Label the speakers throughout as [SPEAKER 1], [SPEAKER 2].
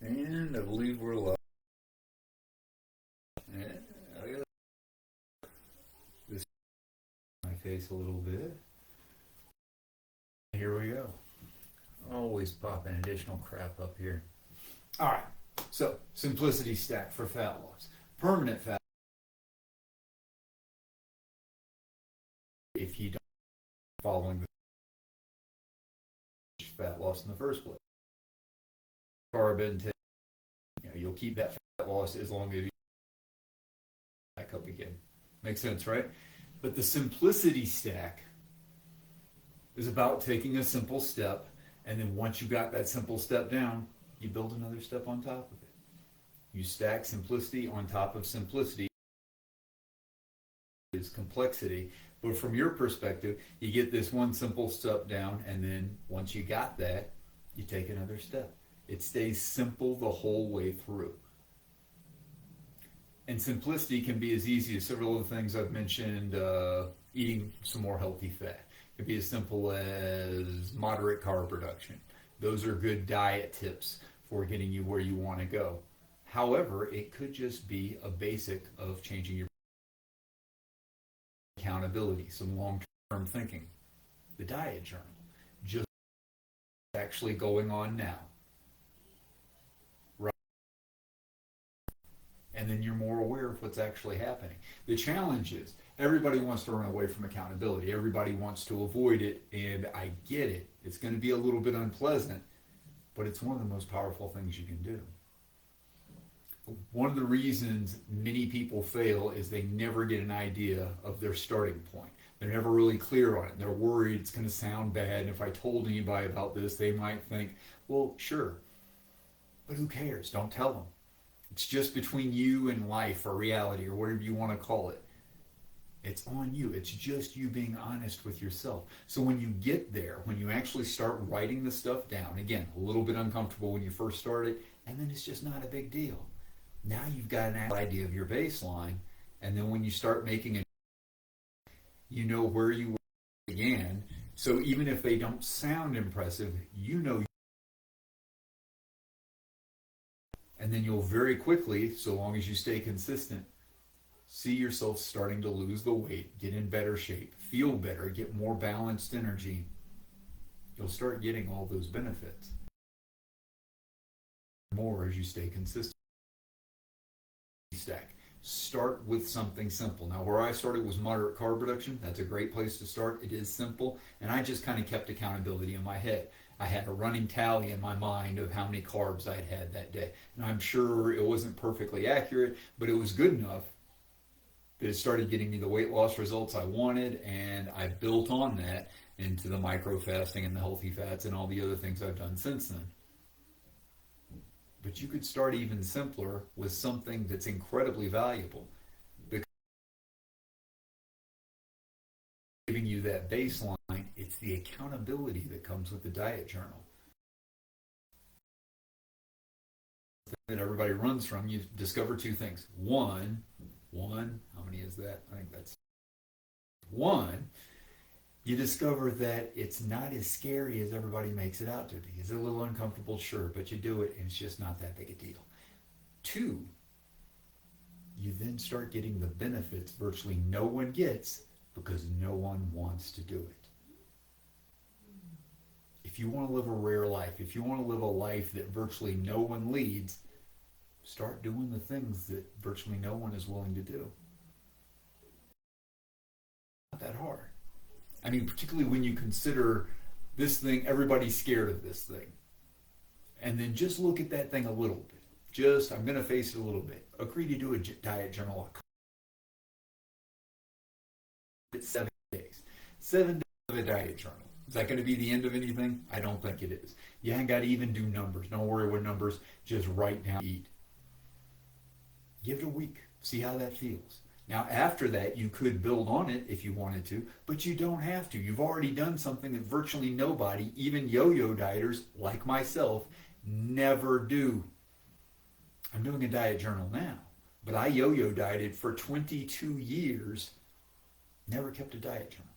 [SPEAKER 1] And I believe we're live. Yeah, I got this my face a little bit. Here we go. Always popping additional crap up here. All right. So, simplicity stack for fat loss. Permanent fat if you don't following the fat loss in the first place. Carb intake, you'll keep that fat loss as long as you back up again. Makes sense, right? But the simplicity stack is about taking a simple step, and then once you got that simple step down, you build another step on top of it. You stack simplicity on top of simplicity is complexity. But from your perspective, you get this one simple step down, and then once you got that, you take another step. It stays simple the whole way through. And simplicity can be as easy as several of the things I've mentioned, eating some more healthy fat. It can be as simple as moderate carb reduction. Those are good diet tips for getting you where you want to go. However, it could just be a basic of changing your accountability, some long-term thinking. The diet journal, just actually going on now. Right? And then you're more aware of what's actually happening. The challenge is everybody wants to run away from accountability. Everybody wants to avoid it, and I get it. It's going to be a little bit unpleasant, but it's one of the most powerful things you can do. One of the reasons many people fail is they never get an idea of their starting point. They're never really clear on it. They're worried it's going to sound bad, and if I told anybody about this, they might think, well, sure, but who cares? Don't tell them. It's just between you and life or reality or whatever you want to call it. It's on you. It's just you being honest with yourself. So when you get there, when you actually start writing the stuff down, again, a little bit uncomfortable when you first started, and then it's just not a big deal. Now you've got an idea of your baseline, and then when you start making it, you know where you began. So even if they don't sound impressive, you know. And then you'll very quickly, so long as you stay consistent, see yourself starting to lose the weight, get in better shape, feel better, get more balanced energy. You'll start getting all those benefits more as you stay consistent. Stack. Start with something simple. Now, where I started was moderate carb reduction. That's a great place to start. It is simple, and I just kind of kept accountability in my head. I had a running tally in my mind of how many carbs I'd had that day. And I'm sure it wasn't perfectly accurate, but it was good enough that it started getting me the weight loss results I wanted, and I built on that into the micro fasting and the healthy fats and all the other things I've done since then. But you could start even simpler with something that's incredibly valuable, because giving you that baseline. It's the accountability that comes with the diet journal that everybody runs from. You discover two things. One, how many is that? I think that's one. You discover that it's not as scary as everybody makes it out to be. It's a little uncomfortable, sure, but you do it and it's just not that big a deal. Two, you then start getting the benefits virtually no one gets because no one wants to do it. If you want to live a rare life, if you want to live a life that virtually no one leads, start doing the things that virtually no one is willing to do. Not that hard. I mean, particularly when you consider this thing, everybody's scared of this thing. And then just look at that thing a little bit. Just, I'm going to face it a little bit. Agree to do a diet journal. It's 7 days. 7 days of a diet journal. Is that going to be the end of anything? I don't think it is. You ain't got to even do numbers. Don't worry with numbers. Just write down, eat. Give it a week. See how that feels. Now, after that, you could build on it if you wanted to, but you don't have to. You've already done something that virtually nobody, even yo-yo dieters like myself, never do. I'm doing a diet journal now, but I yo-yo dieted for 22 years, never kept a diet journal.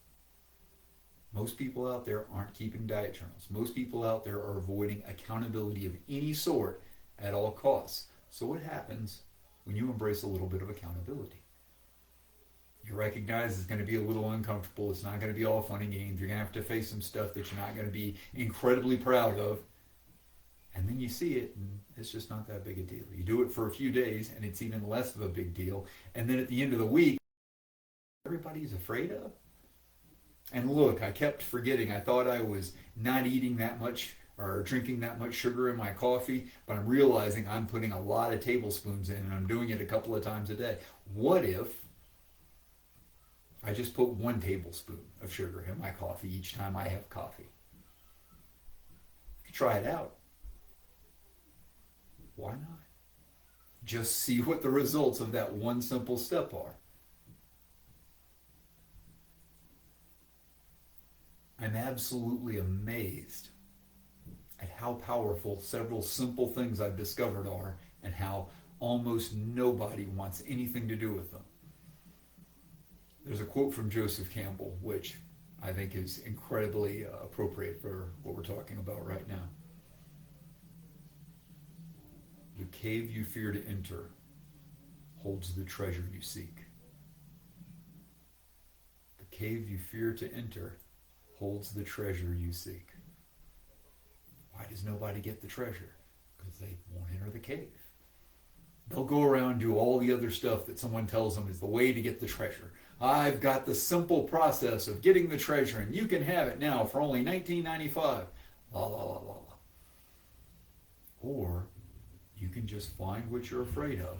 [SPEAKER 1] Most people out there aren't keeping diet journals. Most people out there are avoiding accountability of any sort at all costs. So what happens when you embrace a little bit of accountability? You recognize it's going to be a little uncomfortable. It's not going to be all fun and games. You're going to have to face some stuff that you're not going to be incredibly proud of. And then you see it, and it's just not that big a deal. You do it for a few days, and it's even less of a big deal. And then at the end of the week, everybody's afraid of. And look, I kept forgetting. I thought I was not eating that much or drinking that much sugar in my coffee, but I'm realizing I'm putting a lot of tablespoons in, and I'm doing it a couple of times a day. What if I just put 1 tablespoon of sugar in my coffee each time I have coffee? Try it out. Why not? Just see what the results of that one simple step are. I'm absolutely amazed at how powerful several simple things I've discovered are, and how almost nobody wants anything to do with them. There's a quote from Joseph Campbell, which I think is incredibly appropriate for what we're talking about right now. The cave you fear to enter holds the treasure you seek. The cave you fear to enter holds the treasure you seek. Why does nobody get the treasure? Because they won't enter the cave. They'll go around and do all the other stuff that someone tells them is the way to get the treasure. I've got the simple process of getting the treasure, and you can have it now for only $19.95. La la la la la. Or you can just find what you're afraid of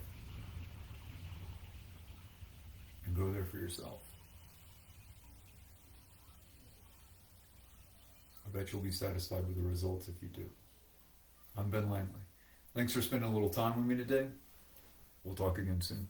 [SPEAKER 1] and go there for yourself. I bet you'll be satisfied with the results if you do. I'm Ben Langley. Thanks for spending a little time with me today. We'll talk again soon.